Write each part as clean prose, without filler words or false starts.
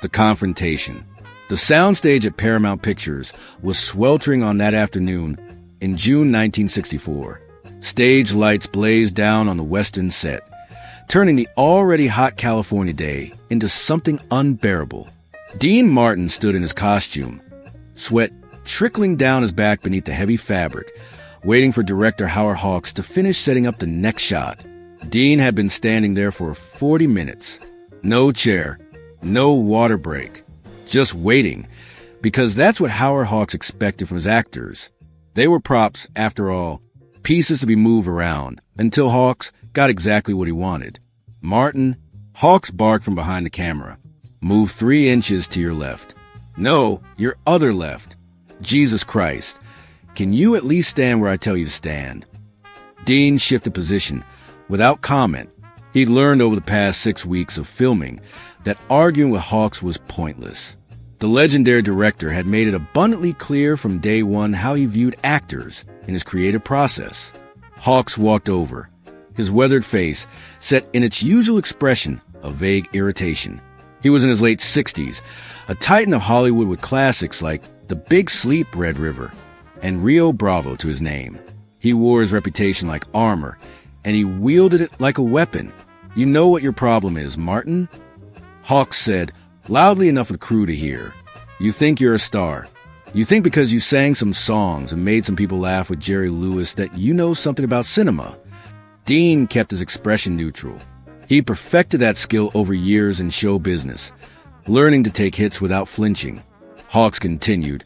The Confrontation. The soundstage at Paramount Pictures was sweltering on that afternoon in June 1964. Stage lights blazed down on the western set, turning the already hot California day into something unbearable. Dean Martin stood in his costume, sweat trickling down his back beneath the heavy fabric, waiting for director Howard Hawks to finish setting up the next shot. Dean had been standing there for 40 minutes. No chair, no water break, just waiting, because that's what Howard Hawks expected from his actors. They were props, after all, pieces to be moved around, until Hawks got exactly what he wanted. Martin, Hawks barked from behind the camera. Move 3 inches to your left. No, your other left. Jesus Christ. Can you at least stand where I tell you to stand? Dean shifted position, without comment. He'd learned over the past 6 weeks of filming that arguing with Hawks was pointless. The legendary director had made it abundantly clear from day one how he viewed actors in his creative process. Hawks walked over, his weathered face set in its usual expression of vague irritation. He was in his late 60s, a titan of Hollywood with classics like The Big Sleep, Red River, and Rio Bravo to his name. He wore his reputation like armor, and he wielded it like a weapon. You know what your problem is, Martin? Hawks said, loudly enough for the crew to hear. You think you're a star. You think because you sang some songs and made some people laugh with Jerry Lewis that you know something about cinema. Dean kept his expression neutral. He perfected that skill over years in show business, learning to take hits without flinching. Hawks continued,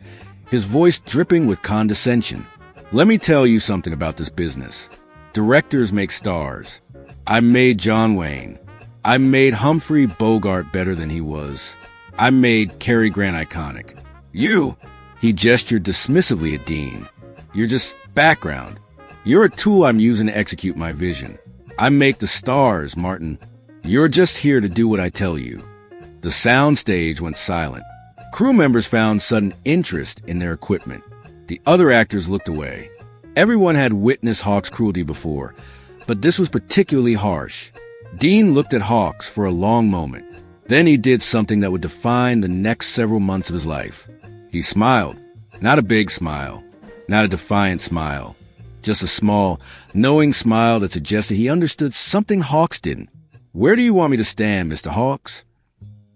his voice dripping with condescension. Let me tell you something about this business. Directors make stars. I made John Wayne. I made Humphrey Bogart better than he was. I made Cary Grant iconic. You! He gestured dismissively at Dean. You're just background. You're a tool I'm using to execute my vision. I make the stars, Martin. You're just here to do what I tell you. The soundstage went silent. Crew members found sudden interest in their equipment. The other actors looked away. Everyone had witnessed Hawks' cruelty before, but this was particularly harsh. Dean looked at Hawks for a long moment. Then he did something that would define the next several months of his life. He smiled. Not a big smile. Not a defiant smile. Just a small, knowing smile that suggested he understood something Hawks didn't. Where do you want me to stand, Mr. Hawks?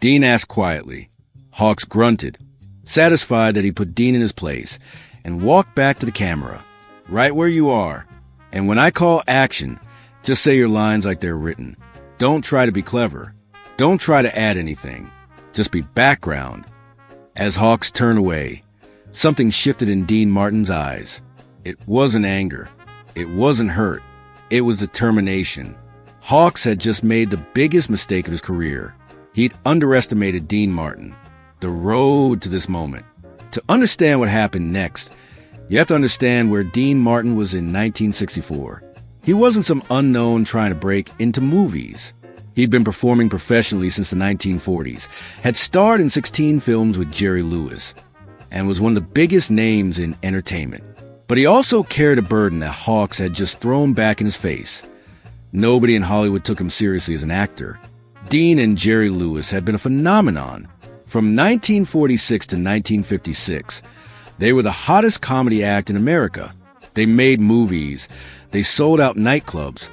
Dean asked quietly. Hawks grunted, satisfied that he put Dean in his place, and walked back to the camera. Right where you are. And when I call action, just say your lines like they're written. Don't try to be clever. Don't try to add anything. Just be background. As Hawks turned away, something shifted in Dean Martin's eyes. It wasn't anger. It wasn't hurt. It was determination. Hawks had just made the biggest mistake of his career. He'd underestimated Dean Martin. The road to this moment. To understand what happened next, you have to understand where Dean Martin was in 1964. He wasn't some unknown trying to break into movies. He'd been performing professionally since the 1940s, had starred in 16 films with Jerry Lewis, and was one of the biggest names in entertainment. But he also carried a burden that Hawks had just thrown back in his face. Nobody in Hollywood took him seriously as an actor. Dean and Jerry Lewis had been a phenomenon. From 1946 to 1956, they were the hottest comedy act in America. They made movies. They sold out nightclubs.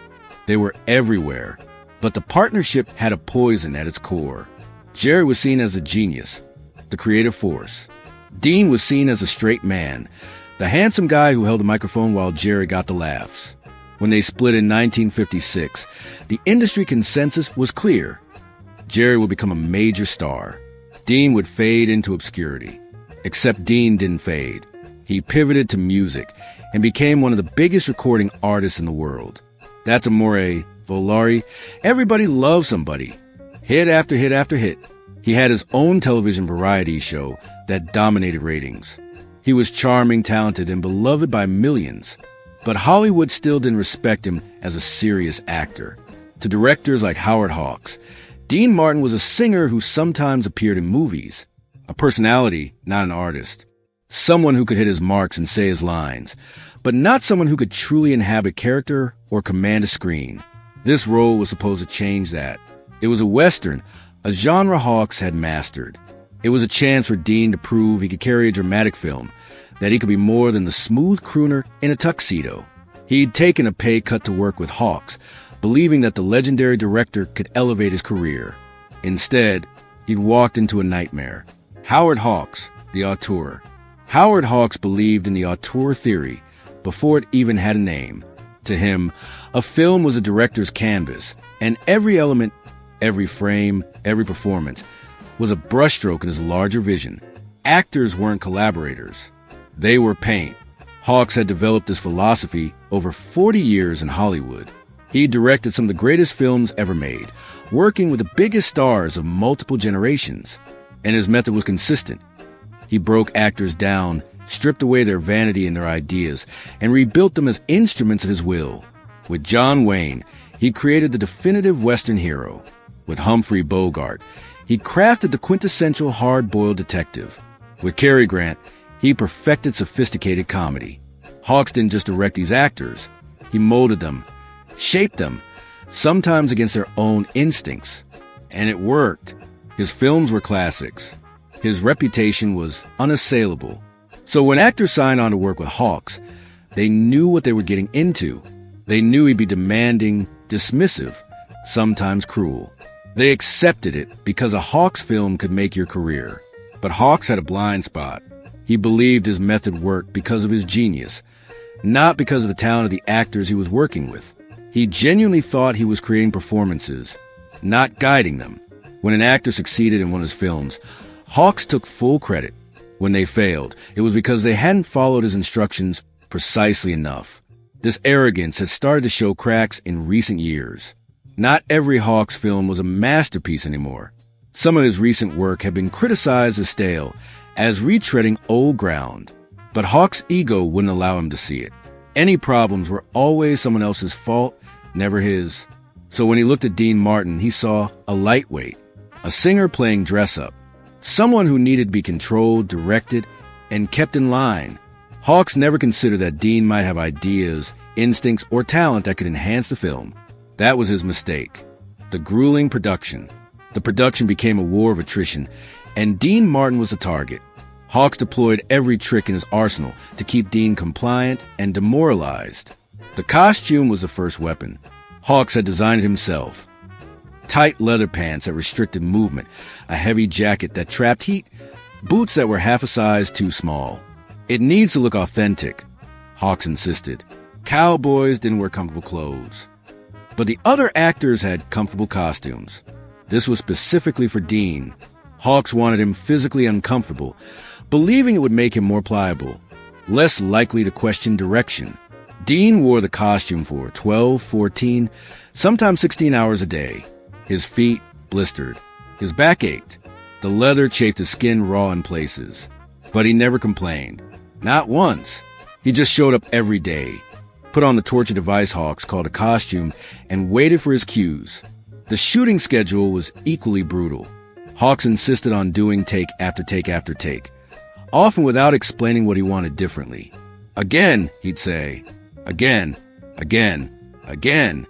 They were everywhere. But the partnership had a poison at its core. Jerry was seen as a genius, the creative force. Dean was seen as a straight man, the handsome guy who held the microphone while Jerry got the laughs. When they split in 1956, the industry consensus was clear. Jerry would become a major star. Dean would fade into obscurity. Except Dean didn't fade. He pivoted to music and became one of the biggest recording artists in the world. That's Amore, Volare. Everybody loves somebody. Hit after hit after hit. He had his own television variety show that dominated ratings. He was charming, talented, and beloved by millions. But Hollywood still didn't respect him as a serious actor. To directors like Howard Hawks, Dean Martin was a singer who sometimes appeared in movies. A personality, not an artist. Someone who could hit his marks and say his lines, but not someone who could truly inhabit character or command a screen. This role was supposed to change that. It was a Western, a genre Hawks had mastered. It was a chance for Dean to prove he could carry a dramatic film, that he could be more than the smooth crooner in a tuxedo. He'd taken a pay cut to work with Hawks, believing that the legendary director could elevate his career. Instead, he'd walked into a nightmare. Howard Hawks, the auteur. Howard Hawks believed in the auteur theory before it even had a name. To him, a film was a director's canvas, and every element, every frame, every performance was a brushstroke in his larger vision. Actors weren't collaborators. They were paint. Hawks had developed this philosophy over 40 years in Hollywood. He directed some of the greatest films ever made, working with the biggest stars of multiple generations. And his method was consistent. He broke actors down, stripped away their vanity and their ideas, and rebuilt them as instruments at his will. With John Wayne, he created the definitive Western hero. With Humphrey Bogart, he crafted the quintessential hard-boiled detective. With Cary Grant, he perfected sophisticated comedy. Hawks didn't just direct these actors. He molded them, shaped them, sometimes against their own instincts. And it worked. His films were classics. His reputation was unassailable. So when actors signed on to work with Hawks, they knew what they were getting into. They knew he'd be demanding, dismissive, sometimes cruel. They accepted it because a Hawks film could make your career. But Hawks had a blind spot. He believed his method worked because of his genius, not because of the talent of the actors he was working with. He genuinely thought he was creating performances, not guiding them. When an actor succeeded in one of his films, Hawks took full credit. When they failed, it was because they hadn't followed his instructions precisely enough. This arrogance had started to show cracks in recent years. Not every Hawks film was a masterpiece anymore. Some of his recent work had been criticized as stale, as retreading old ground. But Hawks' ego wouldn't allow him to see it. Any problems were always someone else's fault, never his. So when he looked at Dean Martin, he saw a lightweight, a singer playing dress-up, someone who needed to be controlled, directed, and kept in line. Hawks never considered that Dean might have ideas, instincts, or talent that could enhance the film. That was his mistake. The grueling production. The production became a war of attrition, and Dean Martin was the target. Hawks deployed every trick in his arsenal to keep Dean compliant and demoralized. The costume was the first weapon. Hawks had designed it himself. Tight leather pants that restricted movement, a heavy jacket that trapped heat, boots that were half a size too small. It needs to look authentic, Hawks insisted. Cowboys didn't wear comfortable clothes. But the other actors had comfortable costumes. This was specifically for Dean. Hawks wanted him physically uncomfortable, believing it would make him more pliable, less likely to question direction. Dean wore the costume for 12, 14, sometimes 16 hours a day. His feet blistered. His back ached. The leather chafed his skin raw in places. But he never complained. Not once. He just showed up every day, put on the torture device Hawks called a costume, and waited for his cues. The shooting schedule was equally brutal. Hawks insisted on doing take after take after take, often without explaining what he wanted differently. Again, he'd say. Again, again, again.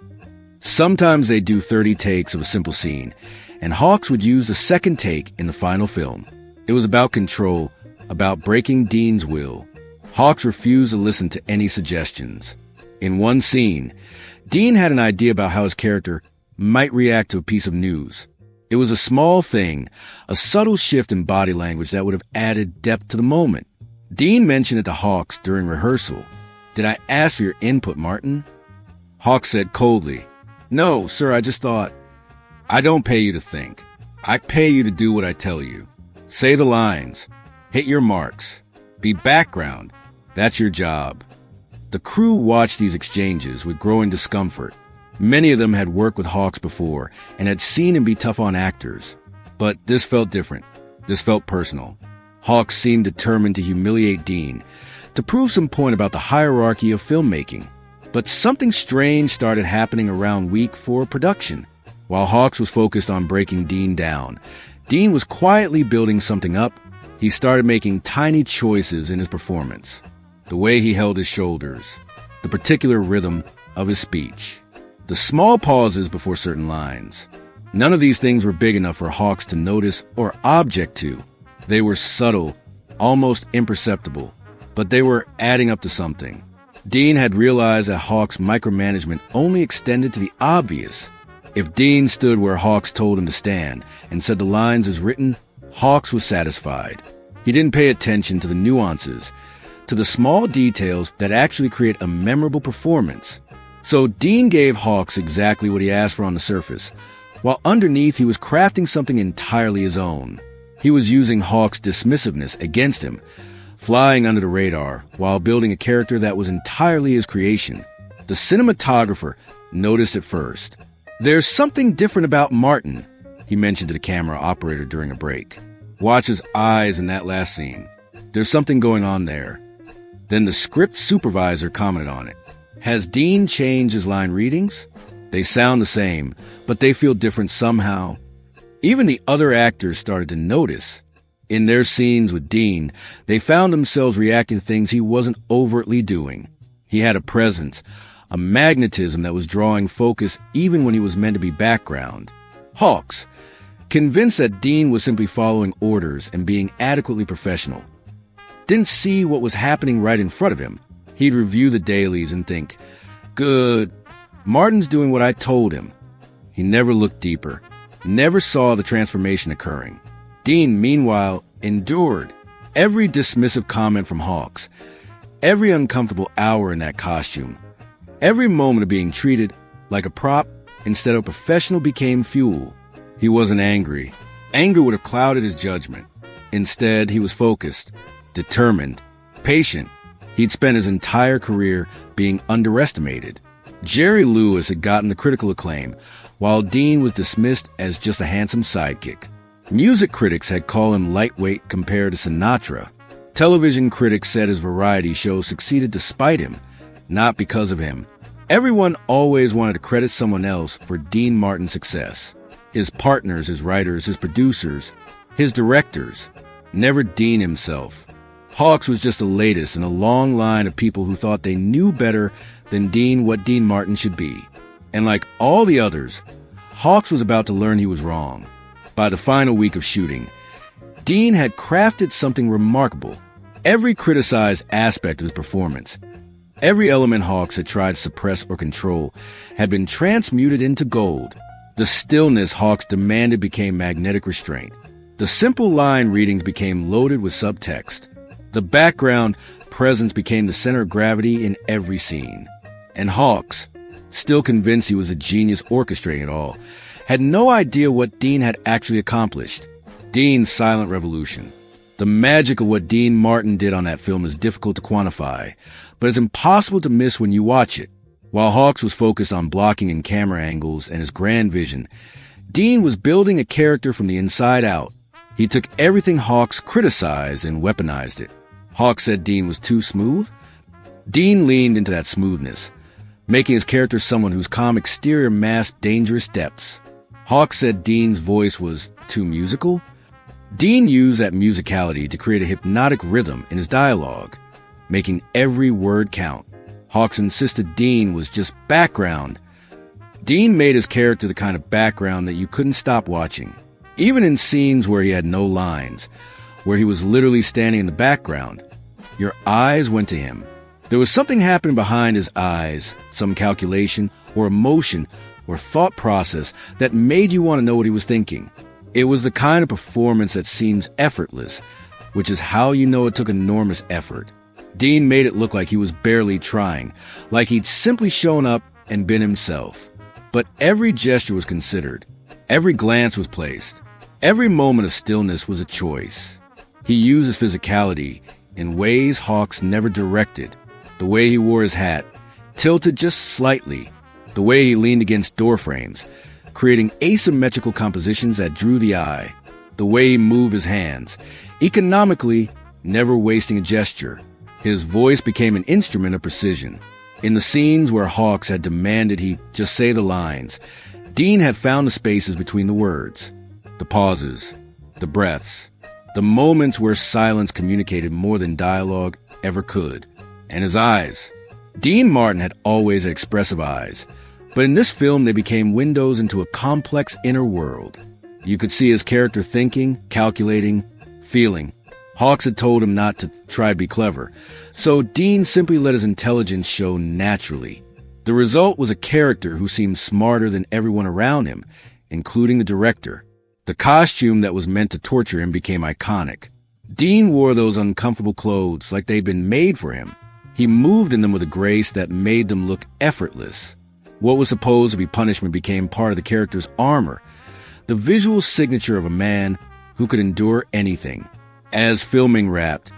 Sometimes they'd do 30 takes of a simple scene, and Hawks would use the second take in the final film. It was about control, about breaking Dean's will. Hawks refused to listen to any suggestions. In one scene, Dean had an idea about how his character might react to a piece of news. It was a small thing, a subtle shift in body language that would have added depth to the moment. Dean mentioned it to Hawks during rehearsal. "Did I ask for your input, Martin?" Hawks said coldly, "No, sir, I just thought." "I don't pay you to think. I pay you to do what I tell you. Say the lines. Hit your marks. Be background. That's your job." The crew watched these exchanges with growing discomfort. Many of them had worked with Hawks before and had seen him be tough on actors. But this felt different. This felt personal. Hawks seemed determined to humiliate Dean, to prove some point about the hierarchy of filmmaking. But something strange started happening around week 4 production. While Hawks was focused on breaking Dean down, Dean was quietly building something up. He started making tiny choices in his performance. The way he held his shoulders, the particular rhythm of his speech, the small pauses before certain lines. None of these things were big enough for Hawks to notice or object to. They were subtle, almost imperceptible, but they were adding up to something. Dean had realized that Hawks' micromanagement only extended to the obvious. If Dean stood where Hawks told him to stand and said the lines as written, Hawks was satisfied. He didn't pay attention to the nuances, to the small details that actually create a memorable performance. So Dean gave Hawks exactly what he asked for on the surface, while underneath he was crafting something entirely his own. He was using Hawks' dismissiveness against him, flying under the radar while building a character that was entirely his creation. The cinematographer noticed it first. "There's something different about Martin," he mentioned to the camera operator during a break. "Watch his eyes in that last scene. There's something going on there." Then the script supervisor commented on it. "Has Dean changed his line readings? They sound the same, but they feel different somehow." Even the other actors started to notice. In their scenes with Dean, they found themselves reacting to things he wasn't overtly doing. He had a presence, a magnetism that was drawing focus even when he was meant to be background. Hawks, convinced that Dean was simply following orders and being adequately professional, didn't see what was happening right in front of him. He'd review the dailies and think, "Good, Martin's doing what I told him." He never looked deeper, never saw the transformation occurring. Dean, meanwhile, endured every dismissive comment from Hawks, every uncomfortable hour in that costume, every moment of being treated like a prop instead of a professional became fuel. He wasn't angry. Anger would have clouded his judgment. Instead, he was focused, determined, patient. He'd spent his entire career being underestimated. Jerry Lewis had gotten the critical acclaim, while Dean was dismissed as just a handsome sidekick. Music critics had called him lightweight compared to Sinatra. Television critics said his variety shows succeeded despite him, not because of him. Everyone always wanted to credit someone else for Dean Martin's success. His partners, his writers, his producers, his directors. Never Dean himself. Hawks was just the latest in a long line of people who thought they knew better than Dean what Dean Martin should be. And like all the others, Hawks was about to learn he was wrong. By the final week of shooting, Dean had crafted something remarkable. Every criticized aspect of his performance, every element Hawks had tried to suppress or control, had been transmuted into gold. The stillness Hawks demanded became magnetic restraint. The simple line readings became loaded with subtext. The background presence became the center of gravity in every scene. And Hawks, still convinced he was a genius orchestrating it all, had no idea what Dean had actually accomplished. Dean's silent revolution. The magic of what Dean Martin did on that film is difficult to quantify, but it's impossible to miss when you watch it. While Hawks was focused on blocking and camera angles and his grand vision, Dean was building a character from the inside out. He took everything Hawks criticized and weaponized it. Hawks said Dean was too smooth. Dean leaned into that smoothness, making his character someone whose calm exterior masked dangerous depths. Hawks said Dean's voice was too musical. Dean used that musicality to create a hypnotic rhythm in his dialogue, making every word count. Hawks insisted Dean was just background. Dean made his character the kind of background that you couldn't stop watching. Even in scenes where he had no lines, where he was literally standing in the background, your eyes went to him. There was something happening behind his eyes, some calculation or emotion or thought process that made you want to know what he was thinking. It was the kind of performance that seems effortless, which is how you know it took enormous effort. Dean made it look like he was barely trying, like he'd simply shown up and been himself. But every gesture was considered. Every glance was placed. Every moment of stillness was a choice. He used his physicality in ways Hawks never directed. The way he wore his hat, tilted just slightly. The way he leaned against door frames, creating asymmetrical compositions that drew the eye. The way he moved his hands, economically, never wasting a gesture. His voice became an instrument of precision. In the scenes where Hawks had demanded he just say the lines, Dean had found the spaces between the words, the pauses, the breaths, the moments where silence communicated more than dialogue ever could. And his eyes. Dean Martin had always expressive eyes, But in this film, they became windows into a complex inner world. You could see his character thinking, calculating, feeling. Hawks had told him not to try to be clever, so Dean simply let his intelligence show naturally. The result was a character who seemed smarter than everyone around him, including the director. The costume that was meant to torture him became iconic. Dean wore those uncomfortable clothes like they'd been made for him. He moved in them with a grace that made them look effortless. What was supposed to be punishment became part of the character's armor, the visual signature of a man who could endure anything. As filming wrapped,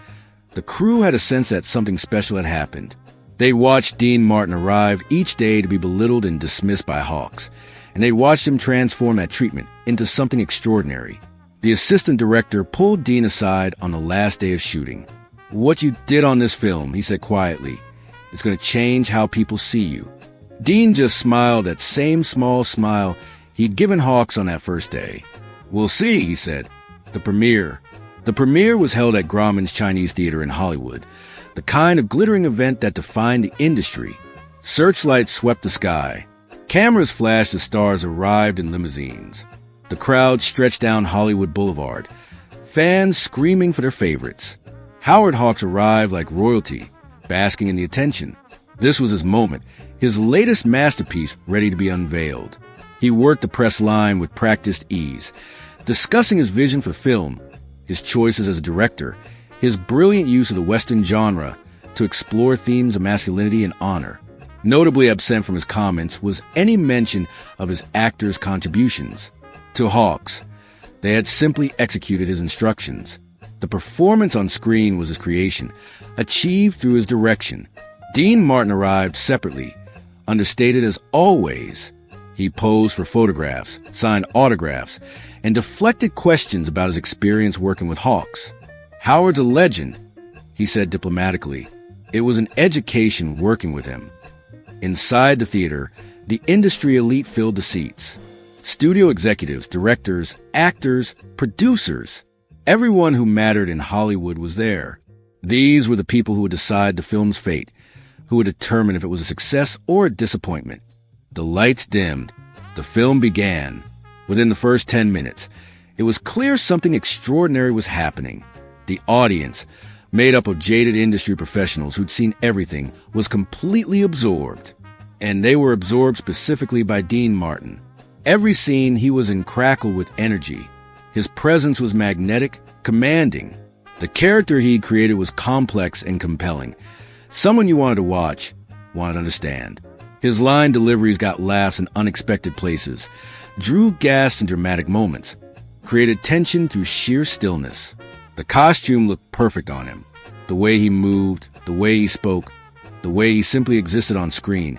the crew had a sense that something special had happened. They watched Dean Martin arrive each day to be belittled and dismissed by Hawks, and they watched him transform that treatment into something extraordinary. The assistant director pulled Dean aside on the last day of shooting. "What you did on this film," he said quietly, "is going to change how people see you." Dean just smiled that same small smile he'd given Hawks on that first day. "We'll see," he said. The premiere was held at Grauman's Chinese Theater in Hollywood, the kind of glittering event that defined the industry. Searchlights swept the sky. Cameras flashed as stars arrived in limousines. The crowd stretched down Hollywood Boulevard, fans screaming for their favorites. Howard Hawks arrived like royalty, basking in the attention. This was his moment, his latest masterpiece ready to be unveiled. He worked the press line with practiced ease, discussing his vision for film, his choices as a director, his brilliant use of the Western genre to explore themes of masculinity and honor. Notably absent from his comments was any mention of his actors' contributions. To Hawks, they had simply executed his instructions. The performance on screen was his creation, achieved through his direction. Dean Martin arrived separately, understated as always. He posed for photographs, signed autographs, and deflected questions about his experience working with Hawks. "Howard's a legend," he said diplomatically. It was an education working with him. Inside the theater, the industry elite filled the seats. Studio executives, directors, actors, producers, everyone who mattered in Hollywood was there. These were the people who would decide the film's fate, who would determine if it was a success or a disappointment. The lights dimmed. The film began. Within the first 10 minutes, it was clear something extraordinary was happening. The audience, made up of jaded industry professionals who'd seen everything, was completely absorbed. And they were absorbed specifically by Dean Martin. Every scene, he was encrackled with energy. His presence was magnetic, commanding. The character he'd created was complex and compelling. Someone you wanted to watch, wanted to understand. His line deliveries got laughs in unexpected places, drew gasps in dramatic moments, created tension through sheer stillness. The costume looked perfect on him. The way he moved, the way he spoke, the way he simply existed on screen,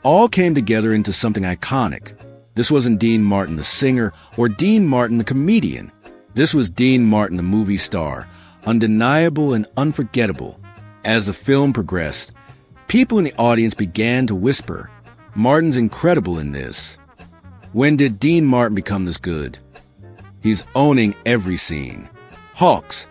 all came together into something iconic. This wasn't Dean Martin the singer or Dean Martin the comedian. This was Dean Martin the movie star, undeniable and unforgettable. As the film progressed, people in the audience began to whisper, "Martin's incredible in this." When did Dean Martin become this good? He's owning every scene. Hawks,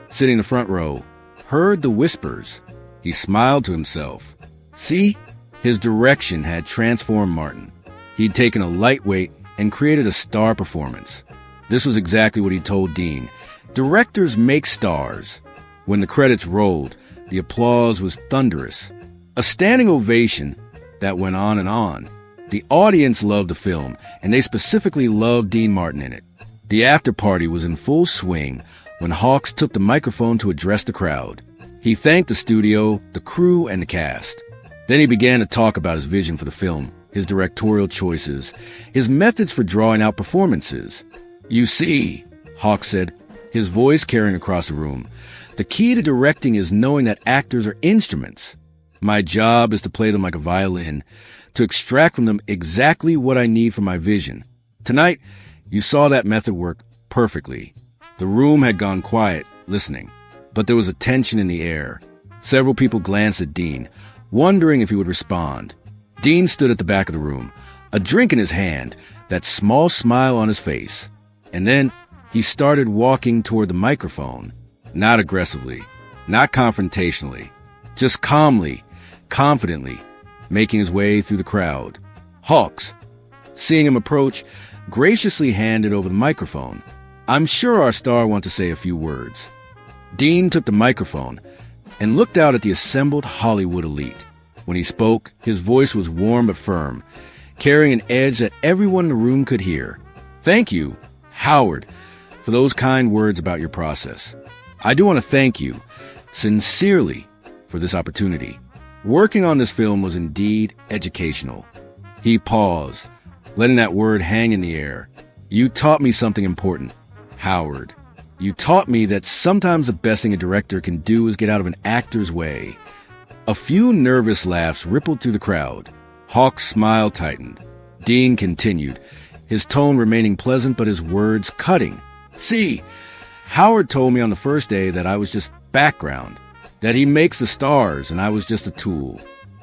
sitting in the front row, heard the whispers. He smiled to himself. See? His direction had transformed Martin. He'd taken a lightweight and created a star performance. This was exactly what he told Dean. Directors make stars. When the credits rolled, the applause was thunderous. A standing ovation that went on and on. The audience loved the film, and they specifically loved Dean Martin in it. The after-party was in full swing when Hawks took the microphone to address the crowd. He thanked the studio, the crew, and the cast. Then he began to talk about his vision for the film, his directorial choices, his methods for drawing out performances. "You see," Hawks said, his voice carrying across the room, "the key to directing is knowing that actors are instruments. My job is to play them like a violin, to extract from them exactly what I need for my vision. Tonight, you saw that method work perfectly." The room had gone quiet, listening, but there was a tension in the air. Several people glanced at Dean, wondering if he would respond. Dean stood at the back of the room, a drink in his hand, that small smile on his face. And then he started walking toward the microphone, not aggressively, not confrontationally, just calmly, confidently, making his way through the crowd. Hawks, seeing him approach, graciously handed over the microphone. "I'm sure our star wants to say a few words." Dean took the microphone and looked out at the assembled Hollywood elite. When he spoke, his voice was warm but firm, carrying an edge that everyone in the room could hear. "Thank you, Howard, for those kind words about your process. I do want to thank you, sincerely, for this opportunity. Working on this film was indeed educational." He paused, letting that word hang in the air. "You taught me something important, Howard. You taught me that sometimes the best thing a director can do is get out of an actor's way." A few nervous laughs rippled through the crowd. Hawk's smile tightened. Dean continued, his tone remaining pleasant but his words cutting. "See, Howard told me on the first day that I was just background, that he makes the stars and I was just a tool.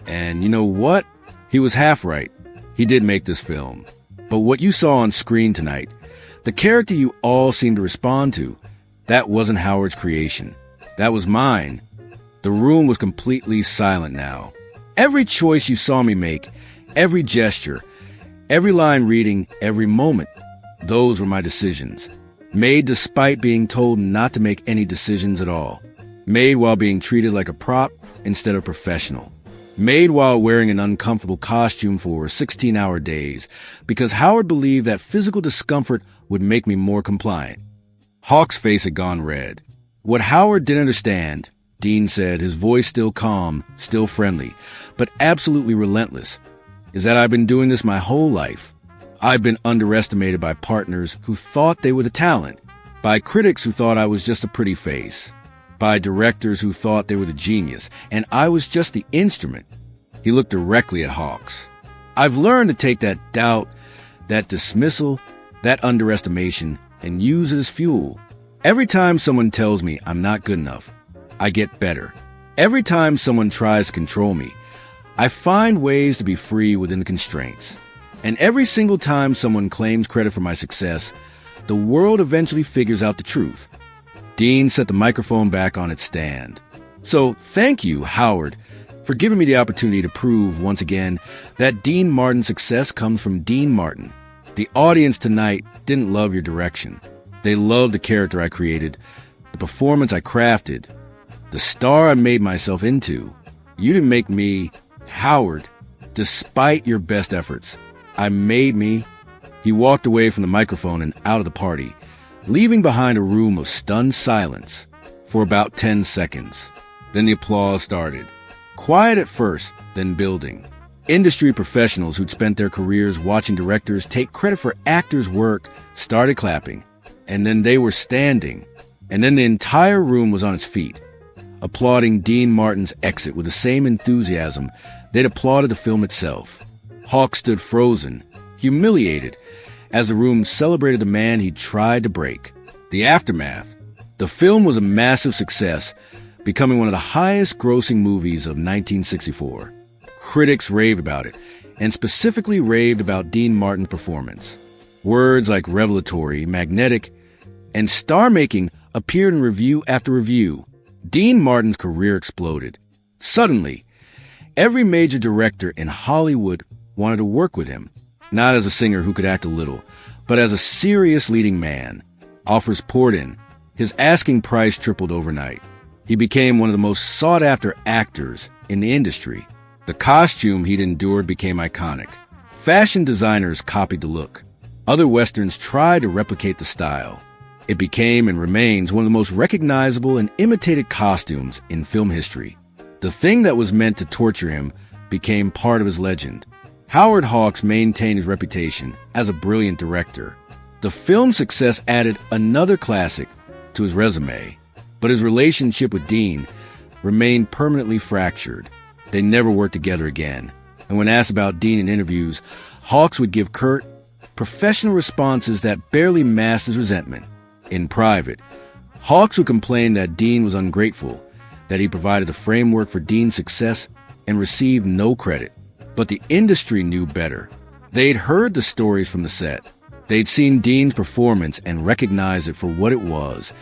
And you know what? He was half right. He did make this film. But what you saw on screen tonight, the character you all seemed to respond to, that wasn't Howard's creation. That was mine." The room was completely silent now. Every choice you saw me make, every gesture, every line reading, every moment, those were my decisions. Made despite being told not to make any decisions at all. Made while being treated like a prop instead of professional. Made while wearing an uncomfortable costume for 16-hour days, because Howard believed that physical discomfort would make me more compliant. Hawk's face had gone red. What Howard didn't understand, Dean said, his voice still calm, still friendly, but absolutely relentless, is that I've been doing this my whole life. I've been underestimated by partners who thought they were the talent, by critics who thought I was just a pretty face, by directors who thought they were the genius, and I was just the instrument. He looked directly at Hawks. I've learned to take that doubt, that dismissal, that underestimation, and use it as fuel. Every time someone tells me I'm not good enough, I get better. Every time someone tries to control me, I find ways to be free within the constraints. And every single time someone claims credit for my success, the world eventually figures out the truth. Dean set the microphone back on its stand. "So thank you, Howard, for giving me the opportunity to prove once again that Dean Martin's success comes from Dean Martin. The audience tonight didn't love your direction. They loved the character I created, the performance I crafted, the star I made myself into. You didn't make me, Howard, despite your best efforts. I made me." He walked away from the microphone and out of the party, leaving behind a room of stunned silence for about 10 seconds. Then the applause started. Quiet at first, then building. Industry professionals who'd spent their careers watching directors take credit for actors' work started clapping. And then they were standing. And then the entire room was on its feet, applauding Dean Martin's exit with the same enthusiasm they'd applauded the film itself. Hawk stood frozen, humiliated, as the room celebrated the man he'd tried to break. The aftermath. The film was a massive success, becoming one of the highest-grossing movies of 1964. Critics raved about it, and specifically raved about Dean Martin's performance. Words like revelatory, magnetic, and star-making appeared in review after review. Dean Martin's career exploded. Suddenly, every major director in Hollywood wanted to work with him, not as a singer who could act a little, but as a serious leading man. Offers poured in. His asking price tripled overnight. He became one of the most sought-after actors in the industry. The costume he'd endured became iconic. Fashion designers copied the look. Other westerns tried to replicate the style. It became and remains one of the most recognizable and imitated costumes in film history. The thing that was meant to torture him became part of his legend. Howard Hawks maintained his reputation as a brilliant director. The film's success added another classic to his resume, but his relationship with Dean remained permanently fractured. They never worked together again, and when asked about Dean in interviews, Hawks would give curt, professional responses that barely masked his resentment. In private, Hawks would complain that Dean was ungrateful, that he provided the framework for Dean's success and received no credit. But the industry knew better. They'd heard the stories from the set. They'd seen Dean's performance and recognized it for what it was,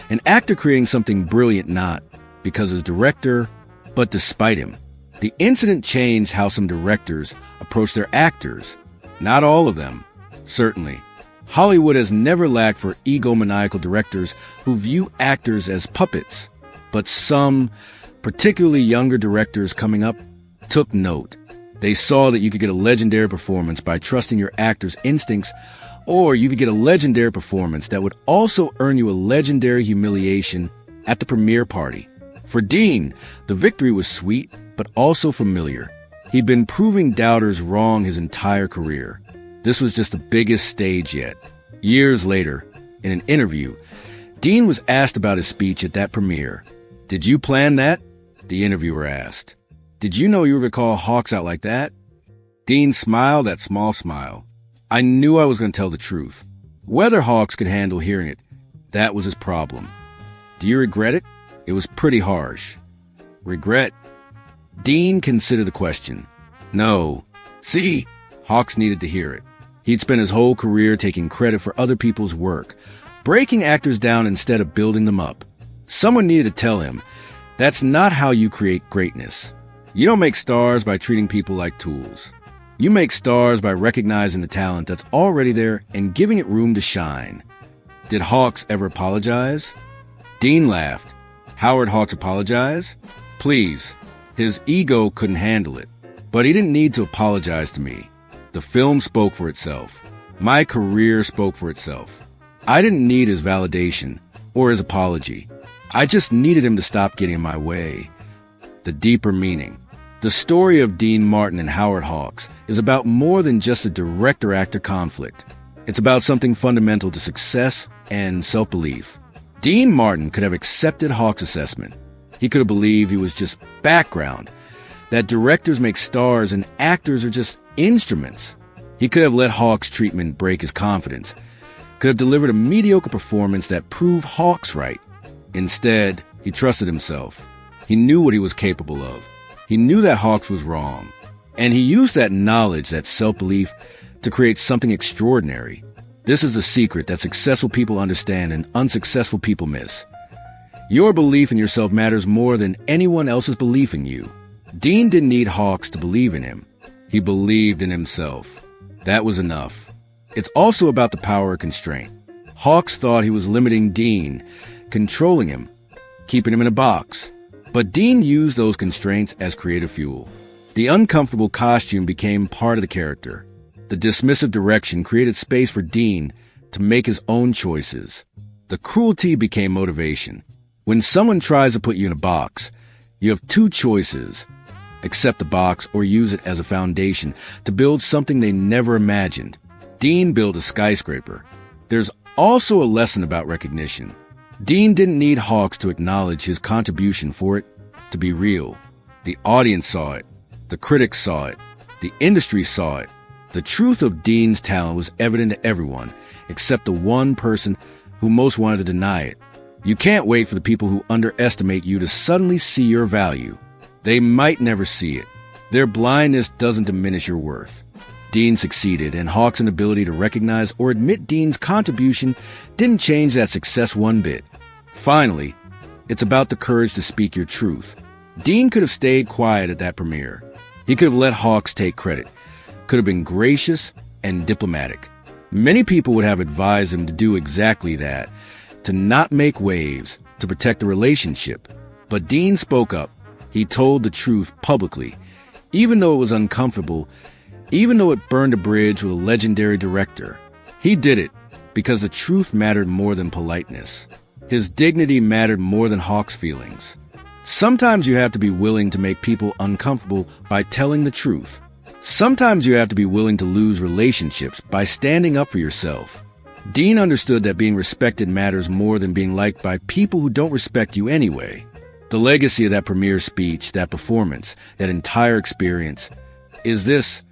an actor creating something brilliant not because of his director, but despite him. The incident changed how some directors approach their actors. Not all of them, certainly. Hollywood has never lacked for egomaniacal directors who view actors as puppets. But some, particularly younger directors coming up, took note. They saw that you could get a legendary performance by trusting your actor's instincts, or you could get a legendary performance that would also earn you a legendary humiliation at the premiere party. For Dean, the victory was sweet, but also familiar. He'd been proving doubters wrong his entire career. This was just the biggest stage yet. Years later, in an interview, Dean was asked about his speech at that premiere. "Did you plan that?" the interviewer asked. "Did you know you were going to call Hawks out like that?" Dean smiled that small smile. "I knew I was going to tell the truth. Whether Hawks could handle hearing it, that was his problem." "Do you regret it?" "It was pretty harsh." "Regret?" Dean considered the question. "No. See, Hawks needed to hear it. He'd spent his whole career taking credit for other people's work, breaking actors down instead of building them up. Someone needed to tell him, that's not how you create greatness. You don't make stars by treating people like tools. You make stars by recognizing the talent that's already there and giving it room to shine." Did Hawks ever apologize? Dean laughed. Howard Hawks apologize? Please. His ego couldn't handle it. But he didn't need to apologize to me. The film spoke for itself. My career spoke for itself. I didn't need his validation or his apology. I just needed him to stop getting in my way. The deeper meaning. The story of Dean Martin and Howard Hawks is about more than just a director-actor conflict. It's about something fundamental to success and self-belief. Dean Martin could have accepted Hawks' assessment. He could have believed he was just background, that directors make stars and actors are just instruments. He could have let Hawks' treatment break his confidence, could have delivered a mediocre performance that proved Hawks right. Instead, he trusted himself. He knew what he was capable of. He knew that Hawks was wrong. And he used that knowledge, that self-belief, to create something extraordinary. This is the secret that successful people understand and unsuccessful people miss. Your belief in yourself matters more than anyone else's belief in you. Dean didn't need Hawks to believe in him. He believed in himself. That was enough. It's also about the power of constraint. Hawks thought he was limiting Dean, controlling him, keeping him in a box. But Dean used those constraints as creative fuel. The uncomfortable costume became part of the character. The dismissive direction created space for Dean to make his own choices. The cruelty became motivation. When someone tries to put you in a box, you have two choices: accept the box or use it as a foundation to build something they never imagined. Dean built a skyscraper. There's also a lesson about recognition. Dean didn't need Hawks to acknowledge his contribution for it to be real. The audience saw it. The critics saw it. The industry saw it. The truth of Dean's talent was evident to everyone, except the one person who most wanted to deny it. You can't wait for the people who underestimate you to suddenly see your value. They might never see it. Their blindness doesn't diminish your worth. Dean succeeded, and Hawks' inability to recognize or admit Dean's contribution didn't change that success one bit. Finally, it's about the courage to speak your truth. Dean could have stayed quiet at that premiere. He could have let Hawks take credit, could have been gracious and diplomatic. Many people would have advised him to do exactly that, to not make waves, to protect the relationship. But Dean spoke up. He told the truth publicly, even though it was uncomfortable, even though it burned a bridge with a legendary director. He did it because the truth mattered more than politeness. His dignity mattered more than Hawks' feelings. Sometimes you have to be willing to make people uncomfortable by telling the truth. Sometimes you have to be willing to lose relationships by standing up for yourself. Dean understood that being respected matters more than being liked by people who don't respect you anyway. The legacy of that premiere speech, that performance, that entire experience is this: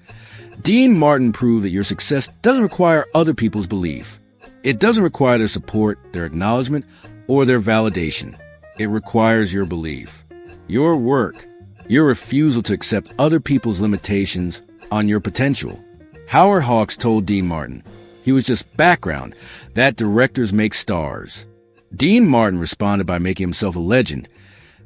Dean Martin proved that your success doesn't require other people's belief. It doesn't require their support, their acknowledgement, or their validation. It requires your belief, your work, your refusal to accept other people's limitations on your potential. Howard Hawks told Dean Martin he was just background, that directors make stars. Dean Martin responded by making himself a legend,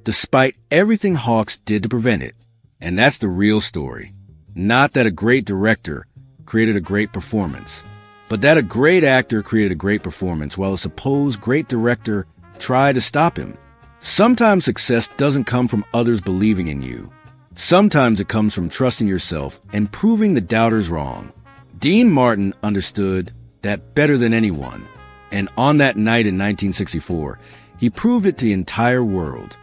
despite everything Hawks did to prevent it. And that's the real story. Not that a great director created a great performance, but that a great actor created a great performance while a supposed great director tried to stop him. Sometimes success doesn't come from others believing in you. Sometimes it comes from trusting yourself and proving the doubters wrong. Dean Martin understood that better than anyone, and on that night in 1964, he proved it to the entire world.